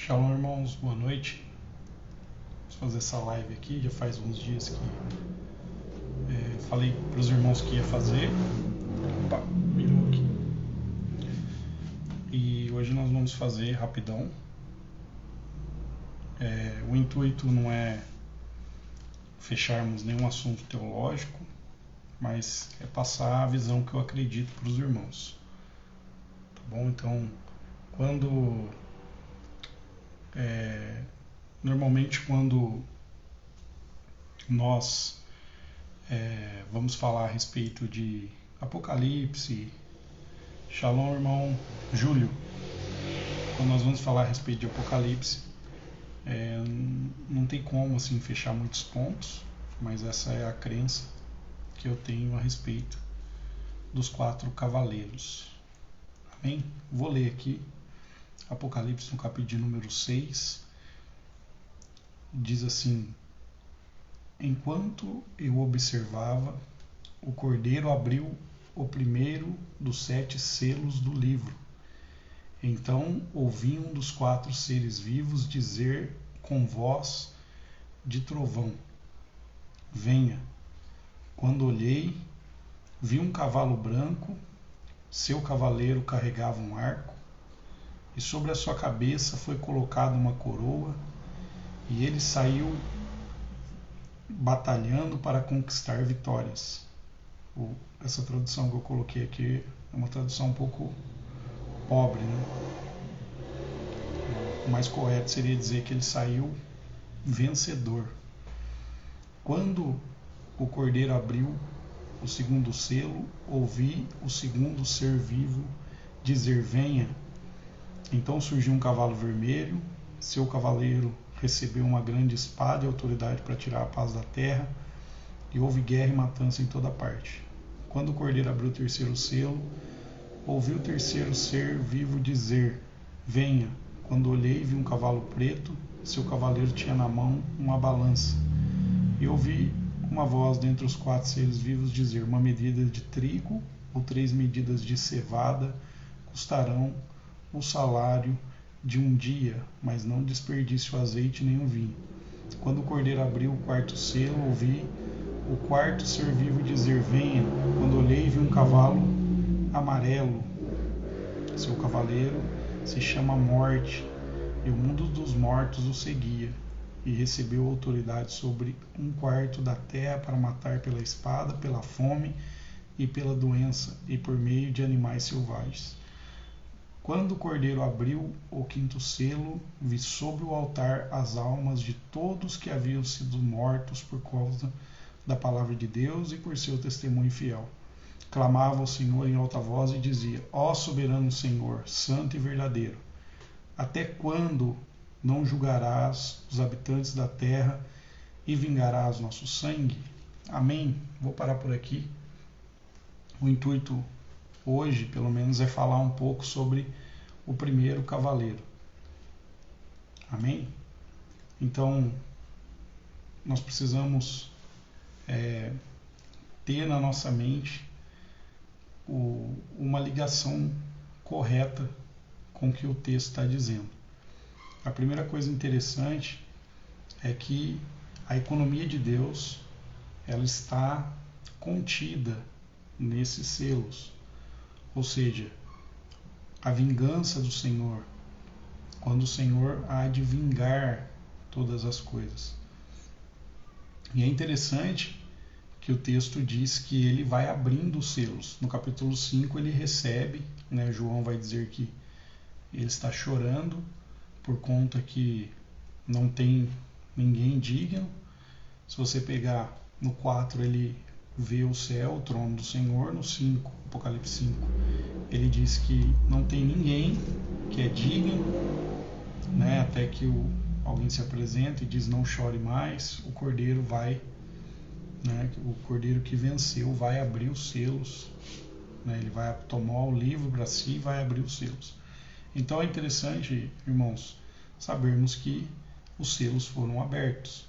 Shalom, irmãos, boa noite. Vamos fazer essa live aqui. Já faz uns dias que falei para os irmãos que ia fazer. Opa, virou aqui. E hoje nós vamos fazer rapidão. O intuito não é fecharmos nenhum assunto teológico, mas é passar a visão que eu acredito para os irmãos. Tá bom? Então, normalmente quando nós vamos falar a respeito de Apocalipse, Shalom, irmão Júlio, quando nós vamos falar a respeito de Apocalipse, não tem como assim fechar muitos pontos, mas essa é a crença que eu tenho a respeito dos 4 cavaleiros. Amém? Vou ler aqui Apocalipse no capítulo de número 6. Diz assim: enquanto eu observava, o Cordeiro abriu o primeiro dos 7 selos do livro. Então ouvi um dos 4 seres vivos dizer com voz de trovão: venha. Quando olhei, vi um cavalo branco, seu cavaleiro carregava um arco, e sobre a sua cabeça foi colocada uma coroa, e ele saiu batalhando para conquistar vitórias. Essa tradução que eu coloquei aqui é uma tradução um pouco pobre, né? O mais correto seria dizer que ele saiu vencedor. Quando o Cordeiro abriu o segundo selo, ouvi o segundo ser vivo dizer: venha. Então surgiu um cavalo vermelho, seu cavaleiro recebeu uma grande espada e autoridade para tirar a paz da terra, e houve guerra e matança em toda parte. Quando o Cordeiro abriu o terceiro selo, ouvi o terceiro ser vivo dizer: venha. Quando olhei, vi um cavalo preto, seu cavaleiro tinha na mão uma balança. E ouvi uma voz dentre os 4 seres vivos dizer: uma medida de trigo ou 3 medidas de cevada custarão o salário de um dia, mas não desperdice o azeite nem o vinho. Quando o Cordeiro abriu o 4º selo, ouvi o 4º ser vivo dizer: venha. Quando olhei, vi um cavalo amarelo. Seu cavaleiro se chama Morte, e o mundo dos mortos o seguia, e recebeu autoridade sobre 1/4 da terra para matar pela espada, pela fome e pela doença, e por meio de animais selvagens. Quando o Cordeiro abriu o 5º selo, vi sobre o altar as almas de todos que haviam sido mortos por causa da palavra de Deus e por seu testemunho fiel. Clamava ao Senhor em alta voz e dizia: ó soberano Senhor, santo e verdadeiro, até quando não julgarás os habitantes da terra e vingarás nosso sangue? Amém? Vou parar por aqui. O intuito hoje, pelo menos, é falar um pouco sobre o primeiro cavaleiro. Amém? Então, nós precisamos ter na nossa mente uma ligação correta com o que o texto está dizendo. A primeira coisa interessante é que a economia de Deus, ela está contida nesses selos. Ou seja, a vingança do Senhor, quando o Senhor há de vingar todas as coisas. E é interessante que o texto diz que ele vai abrindo os selos. No capítulo 5 ele recebe, né, João vai dizer que ele está chorando por conta que não tem ninguém digno. Se você pegar no 4, ele vê o céu, o trono do Senhor. No 5, Apocalipse 5, ele diz que não tem ninguém que é digno, né, até que alguém se apresenta e diz: não chore mais. O Cordeiro vai, né, o Cordeiro que venceu vai abrir os selos, né, ele vai tomar o livro para si e vai abrir os selos. Então é interessante, irmãos, sabermos que os selos foram abertos.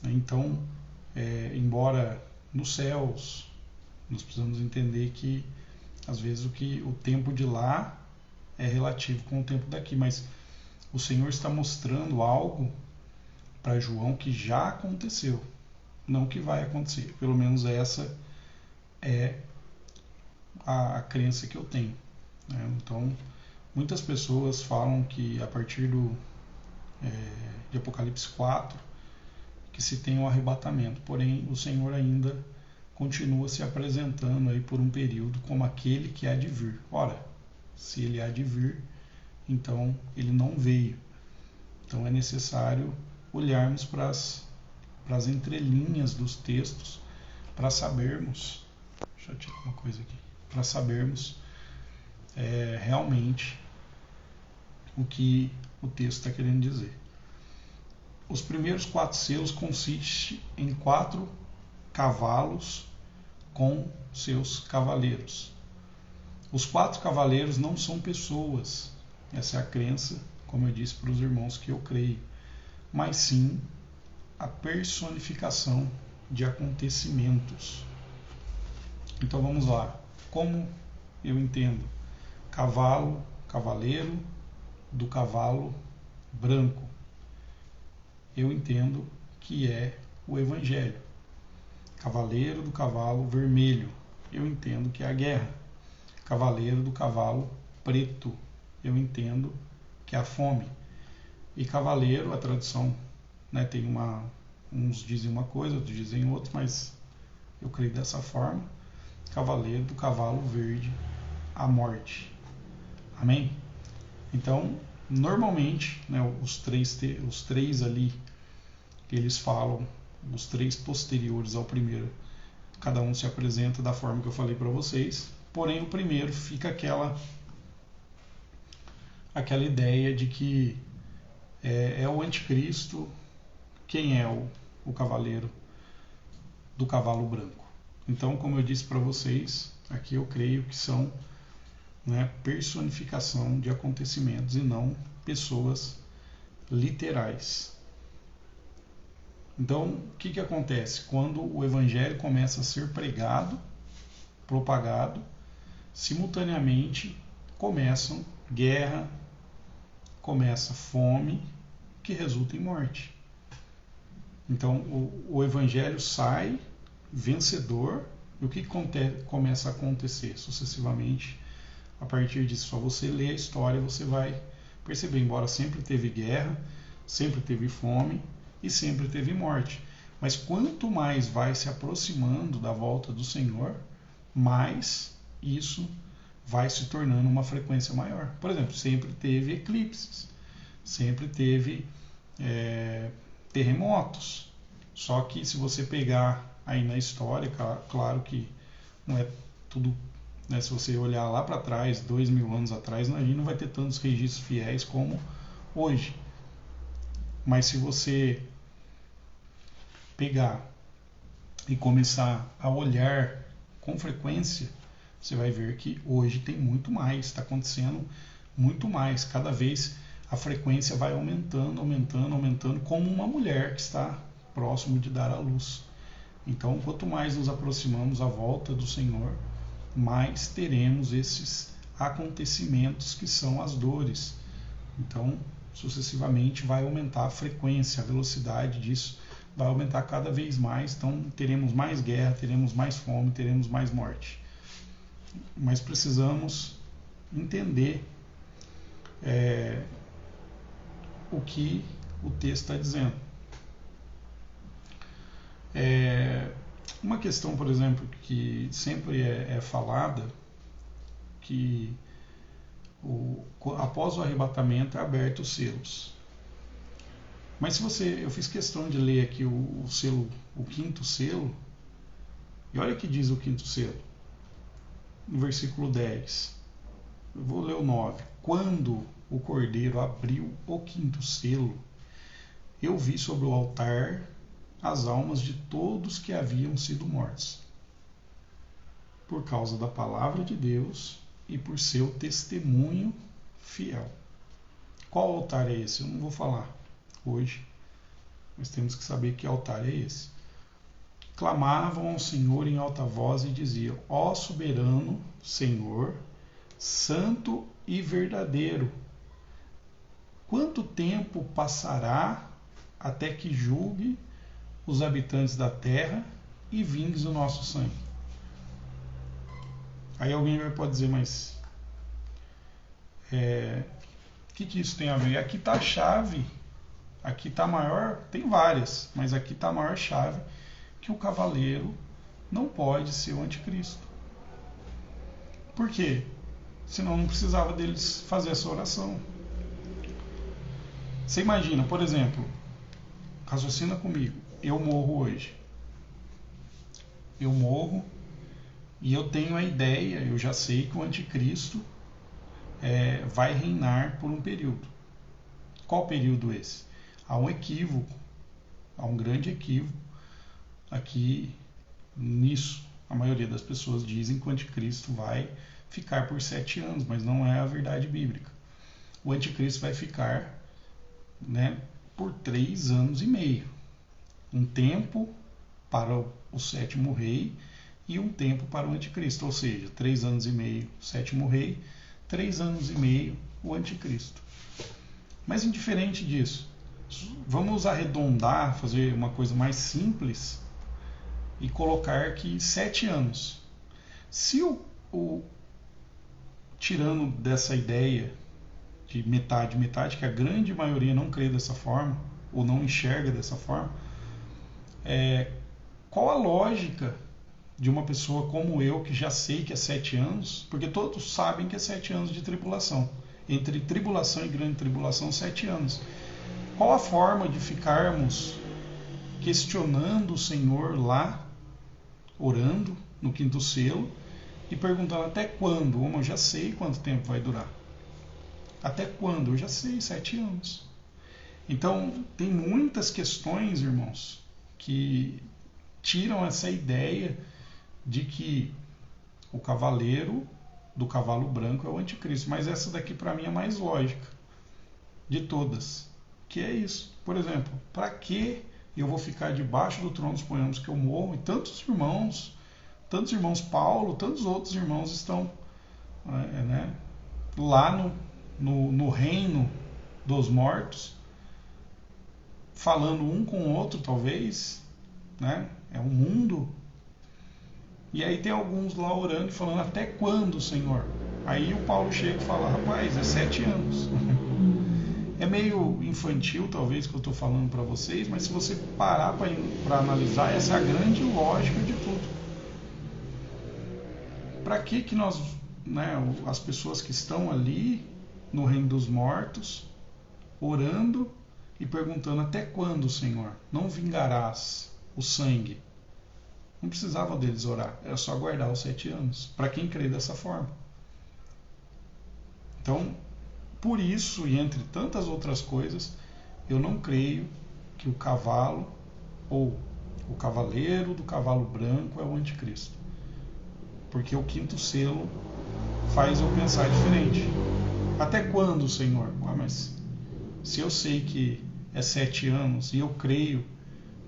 Então, embora nos céus, nós precisamos entender que às vezes o tempo de lá é relativo com o tempo daqui, mas o Senhor está mostrando algo para João que já aconteceu, não que vai acontecer. Pelo menos essa é a crença que eu tenho, né? Então, muitas pessoas falam que a partir de Apocalipse 4, que se tem um arrebatamento, porém o Senhor ainda continua se apresentando aí por um período como aquele que há de vir. Ora, se ele há de vir, então ele não veio. Então é necessário olharmos para as entrelinhas dos textos para sabermos, deixa eu tirar uma coisa aqui, para sabermos realmente o que o texto está querendo dizer. Os primeiros 4 selos consistem em 4 cavalos com seus cavaleiros. Os 4 cavaleiros não são pessoas, essa é a crença, como eu disse para os irmãos que eu creio, mas sim a personificação de acontecimentos. Então vamos lá, como eu entendo cavalo, cavaleiro do cavalo branco? Eu entendo que é o Evangelho. Cavaleiro do cavalo vermelho, eu entendo que é a guerra. Cavaleiro do cavalo preto, eu entendo que é a fome. E cavaleiro, a tradução, né, tem uns dizem uma coisa, outros dizem outra, mas eu creio dessa forma. Cavaleiro do cavalo verde, a morte. Amém? Então, normalmente, né, os três ali, eles falam, os 3 posteriores ao primeiro, cada um se apresenta da forma que eu falei para vocês, porém o primeiro fica aquela ideia de que é o anticristo. Quem é o cavaleiro do cavalo branco? Então, como eu disse para vocês, aqui eu creio que são, né, personificação de acontecimentos e não pessoas literais. Então, o que acontece? Quando o Evangelho começa a ser pregado, propagado, simultaneamente começam guerra, começa fome, que resulta em morte. Então, o Evangelho sai vencedor, e o que começa a acontecer sucessivamente a partir disso? Só você ler a história, você vai perceber, embora sempre teve guerra, sempre teve fome, e sempre teve morte. Mas quanto mais vai se aproximando da volta do Senhor, mais isso vai se tornando uma frequência maior. Por exemplo, sempre teve eclipses, sempre teve terremotos. Só que se você pegar aí na história, claro que não é tudo, né, se você olhar lá para trás, 2000 anos atrás, a gente não vai ter tantos registros fiéis como hoje. Mas se você pegar e começar a olhar com frequência, você vai ver que hoje tem muito mais, está acontecendo muito mais. Cada vez a frequência vai aumentando, aumentando, aumentando, como uma mulher que está próximo de dar à luz. Então, quanto mais nos aproximamos à volta do Senhor, mais teremos esses acontecimentos que são as dores. Então, sucessivamente vai aumentar a frequência, a velocidade disso vai aumentar cada vez mais. Então, teremos mais guerra, teremos mais fome, teremos mais morte. Mas precisamos entender o que o texto está dizendo. Uma questão, por exemplo, que sempre é falada, que após o arrebatamento é aberto os selos. Mas se eu fiz questão de ler aqui o selo, o 5º selo, e olha o que diz o 5º selo, no versículo 10. Eu vou ler o 9. Quando o Cordeiro abriu o 5º selo, eu vi sobre o altar as almas de todos que haviam sido mortos, por causa da palavra de Deus e por seu testemunho fiel. Qual altar é esse? Eu não vou falar hoje, mas temos que saber que altar é esse. Clamavam ao Senhor em alta voz e diziam: ó soberano Senhor, santo e verdadeiro quanto tempo passará até que julgue os habitantes da terra e vingues o nosso sangue? Aí alguém pode dizer, mas o que isso tem a ver? Aqui está a chave, aqui está a maior, tem várias, mas aqui está a maior chave, que o cavaleiro não pode ser o anticristo. Por quê? Senão não precisava deles fazer essa oração. Você imagina, por exemplo, raciocina comigo, eu morro hoje. Eu morro e eu tenho a ideia, eu já sei que o anticristo vai reinar por um período. Qual período esse? Há um equívoco, há um grande equívoco aqui nisso. A maioria das pessoas dizem que o anticristo vai ficar por 7 anos, mas não é a verdade bíblica. O anticristo vai ficar, por 3 anos e meio. Um tempo para o 7º rei e um tempo para o anticristo, ou seja, 3 anos e meio o 7º rei, 3 anos e meio o anticristo. Mas indiferente disso, vamos arredondar, fazer uma coisa mais simples e colocar que 7 anos. Se tirando dessa ideia de metade, que a grande maioria não crê dessa forma, ou não enxerga dessa forma, qual a lógica de uma pessoa como eu, que já sei que é 7 anos, porque todos sabem que é 7 anos de tribulação. Entre tribulação e grande tribulação, 7 anos. Qual a forma de ficarmos questionando o Senhor lá, orando no 5º selo, e perguntando até quando? Eu já sei quanto tempo vai durar. Até quando? Eu já sei, 7 anos. Então, tem muitas questões, irmãos, que tiram essa ideia de que o cavaleiro do cavalo branco é o anticristo. Mas essa daqui para mim é a mais lógica de todas. Que é isso. Por exemplo, para que eu vou ficar debaixo do trono, suponhamos que eu morro, e tantos irmãos Paulo, tantos outros irmãos estão lá no reino dos mortos, falando um com o outro, talvez, é um mundo. E aí tem alguns lá orando e falando, até quando, Senhor? Aí o Paulo chega e fala, rapaz, é 7 anos. É meio infantil, talvez, que eu estou falando para vocês, mas se você parar para analisar, essa é a grande lógica de tudo. Para que nós, as pessoas que estão ali no reino dos mortos, orando e perguntando, até quando, Senhor? Não vingarás o sangue? Não precisava deles orar, era só aguardar os 7 anos, para quem crê dessa forma. Então, por isso, e entre tantas outras coisas, eu não creio que o cavalo, ou o cavaleiro do cavalo branco é o anticristo. Porque o 5º selo faz eu pensar diferente. Até quando, Senhor? Mas se eu sei que é 7 anos e eu creio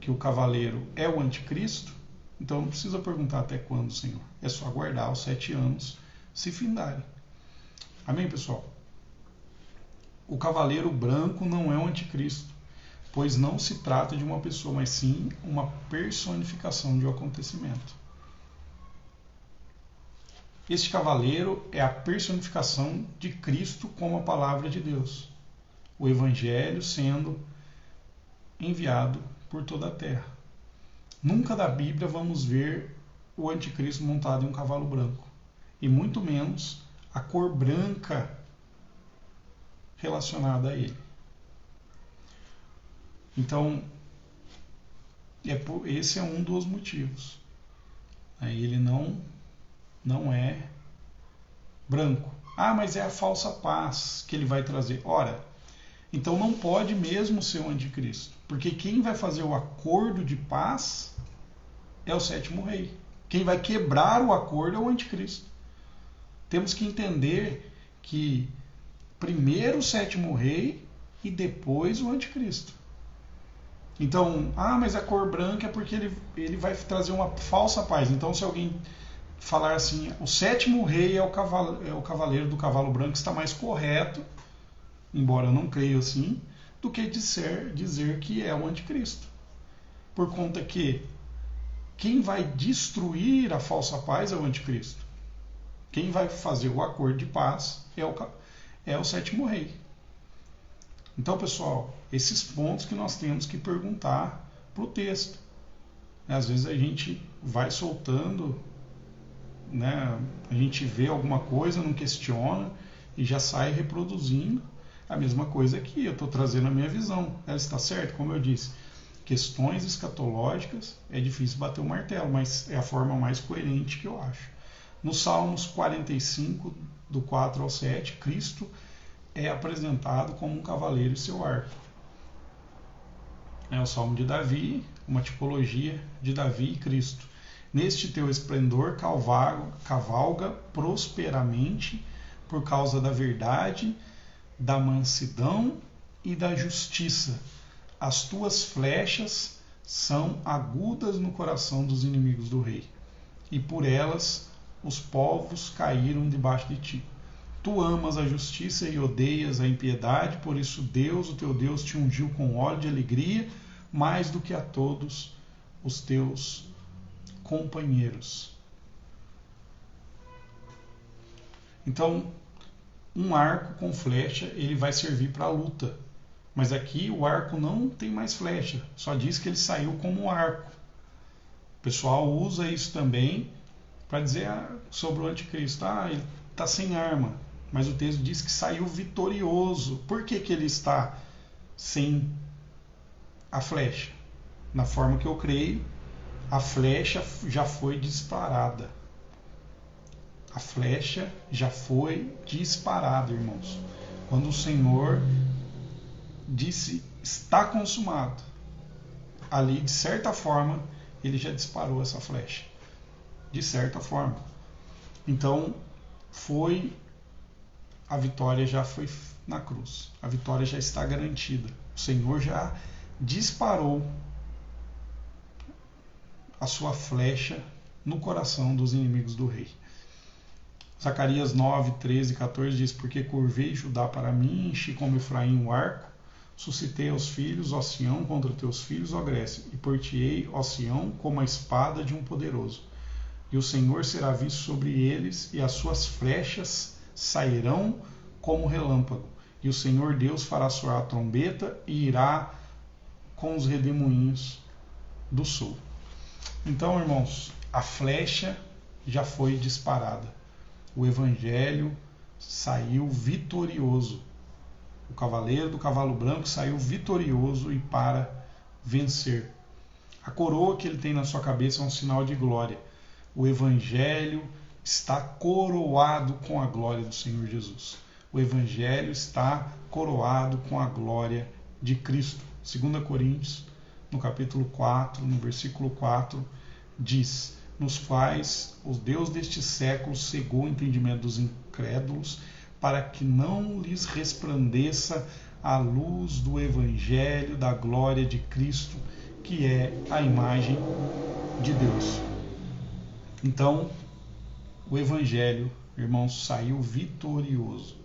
que o cavaleiro é o anticristo, então não precisa perguntar até quando, Senhor. É só aguardar os 7 anos se findarem. Amém, pessoal? O cavaleiro branco não é o anticristo, pois não se trata de uma pessoa, mas sim uma personificação de um acontecimento. Este cavaleiro é a personificação de Cristo como a palavra de Deus, o Evangelho sendo enviado por toda a terra. Nunca da Bíblia vamos ver o anticristo montado em um cavalo branco, e muito menos a cor branca relacionada a ele. Então, esse é um dos motivos. Ele não é branco. Ah, mas é a falsa paz que ele vai trazer. Ora, então não pode mesmo ser o anticristo, porque quem vai fazer o acordo de paz é o 7º rei. Quem vai quebrar o acordo é o anticristo. Temos que entender que primeiro o 7º rei e depois o anticristo. Então, mas a cor branca é porque ele vai trazer uma falsa paz. Então, se alguém falar assim, o 7º rei é o cavaleiro do cavalo branco, está mais correto embora eu não creia assim, do que dizer que é o anticristo. Por conta que quem vai destruir a falsa paz é o anticristo. Quem vai fazer o acordo de paz é o sétimo rei. Então, pessoal, esses pontos que nós temos que perguntar para o texto. Às vezes a gente vai soltando, né? A gente vê alguma coisa, não questiona e já sai reproduzindo a mesma coisa aqui. Eu estou trazendo a minha visão. Ela está certa, como eu disse. Questões escatológicas é difícil bater o martelo, mas é a forma mais coerente que eu acho. No Salmos 45, do 4 ao 7, Cristo é apresentado como um cavaleiro e seu arco. É o Salmo de Davi, uma tipologia de Davi e Cristo. Neste teu esplendor cavalga prosperamente por causa da verdade, da mansidão e da justiça. As tuas flechas são agudas no coração dos inimigos do rei, e por elas os povos caíram debaixo de ti. Tu amas a justiça e odeias a impiedade, por isso Deus, o teu Deus, te ungiu com óleo de alegria, mais do que a todos os teus companheiros. Então, um arco com flecha, ele vai servir para a luta. Mas aqui o arco não tem mais flecha, só diz que ele saiu como um arco. O pessoal usa isso também para dizer sobre o anticristo. Ele está sem arma, mas o texto diz que saiu vitorioso. Por que ele está sem a flecha? Na forma que eu creio, a flecha já foi disparada. A flecha já foi disparada, irmãos. Quando o Senhor disse, está consumado, ali, de certa forma, ele já disparou essa flecha. De certa forma. Então, a vitória já foi na cruz. A vitória já está garantida. O Senhor já disparou a sua flecha no coração dos inimigos do rei. Zacarias 9, 13 e 14 diz: porque curvei Judá para mim, enchi como Efraim o arco, suscitei aos filhos, ó Sião, contra teus filhos, ó Grécia, e porteei, ó Sião, como a espada de um poderoso. E o Senhor será visto sobre eles, e as suas flechas sairão como relâmpago. E o Senhor Deus fará soar a trombeta e irá com os redemoinhos do sul. Então, irmãos, a flecha já foi disparada. O Evangelho saiu vitorioso. O cavaleiro do cavalo branco saiu vitorioso e para vencer. A coroa que ele tem na sua cabeça é um sinal de glória. O Evangelho está coroado com a glória do Senhor Jesus. O Evangelho está coroado com a glória de Cristo. 2 Coríntios, no capítulo 4, no versículo 4, diz: nos quais o Deus deste século cegou o entendimento dos incrédulos, para que não lhes resplandeça a luz do Evangelho da glória de Cristo, que é a imagem de Deus. Então, o Evangelho, irmãos, saiu vitorioso,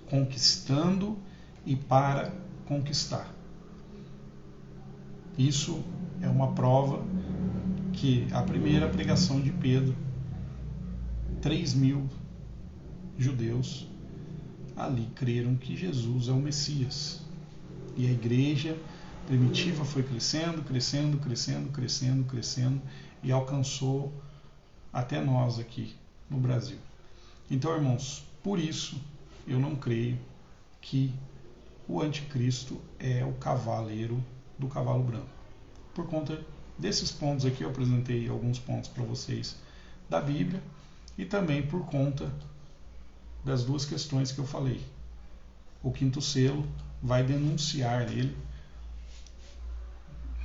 conquistando e para conquistar. Isso é uma prova que a primeira pregação de Pedro, 3.000 judeus ali creram que Jesus é o Messias. E a igreja primitiva foi crescendo, crescendo, crescendo, crescendo, crescendo e alcançou até nós aqui no Brasil. Então, irmãos, por isso eu não creio que o anticristo é o cavaleiro do cavalo branco. Por conta desses pontos aqui, eu apresentei alguns pontos para vocês da Bíblia e também por conta das duas questões que eu falei. O quinto selo vai denunciar ele,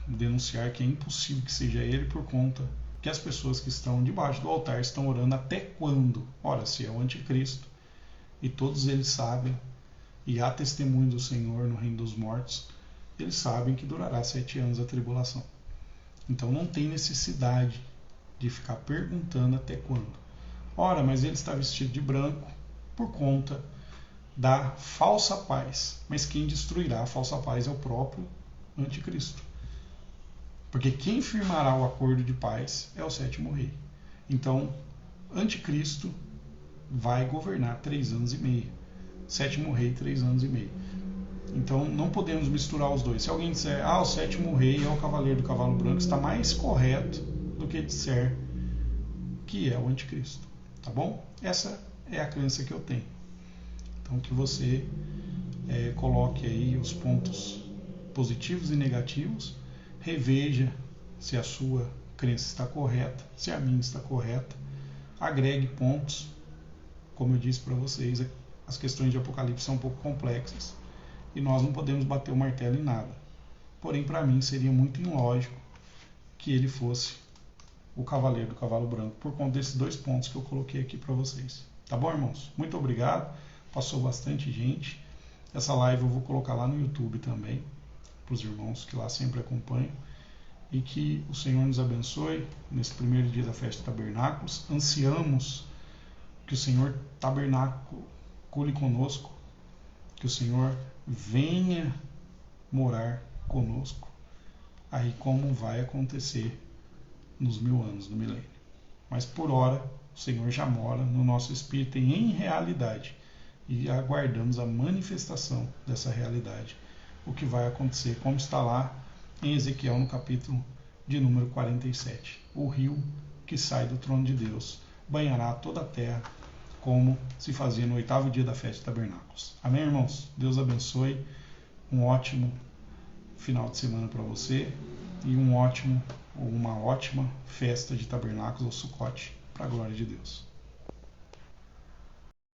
denunciar que é impossível que seja ele, por conta que as pessoas que estão debaixo do altar estão orando até quando? Ora, se é o anticristo, e todos eles sabem, e há testemunho do Senhor no reino dos mortos, eles sabem que durará 7 anos a tribulação. Então não tem necessidade de ficar perguntando até quando. Ora, mas ele está vestido de branco por conta da falsa paz. Mas quem destruirá a falsa paz é o próprio anticristo. Porque quem firmará o acordo de paz é o sétimo rei. Então, anticristo vai governar 3 anos e meio. Sétimo rei, 3 anos e meio. Então, não podemos misturar os dois. Se alguém disser, o sétimo rei é o cavaleiro do cavalo branco, está mais correto do que disser que é o anticristo. Tá bom? Essa é a crença que eu tenho. Então, que você coloque aí os pontos positivos e negativos, reveja se a sua crença está correta, se a minha está correta, agregue pontos. Como eu disse para vocês, as questões de Apocalipse são um pouco complexas e nós não podemos bater o martelo em nada. Porém, para mim, seria muito ilógico que ele fosse o cavaleiro do cavalo branco, por conta desses 2 pontos que eu coloquei aqui para vocês. Tá bom, irmãos? Muito obrigado. Passou bastante gente. Essa live eu vou colocar lá no YouTube também, para os irmãos que lá sempre acompanham. E que o Senhor nos abençoe nesse primeiro dia da festa de tabernáculos. Ansiamos que o Senhor tabernacule conosco, que o Senhor venha morar conosco, aí como vai acontecer nos 1000 anos do milênio. Mas por hora, o Senhor já mora no nosso espírito e em realidade, e aguardamos a manifestação dessa realidade, o que vai acontecer, como está lá em Ezequiel no capítulo de número 47. O rio que sai do trono de Deus banhará toda a terra, como se fazia no 8º dia da festa de tabernáculos. Amém, irmãos? Deus abençoe. Um ótimo final de semana para você e uma ótima festa de tabernáculos ou Sucote, para a glória de Deus.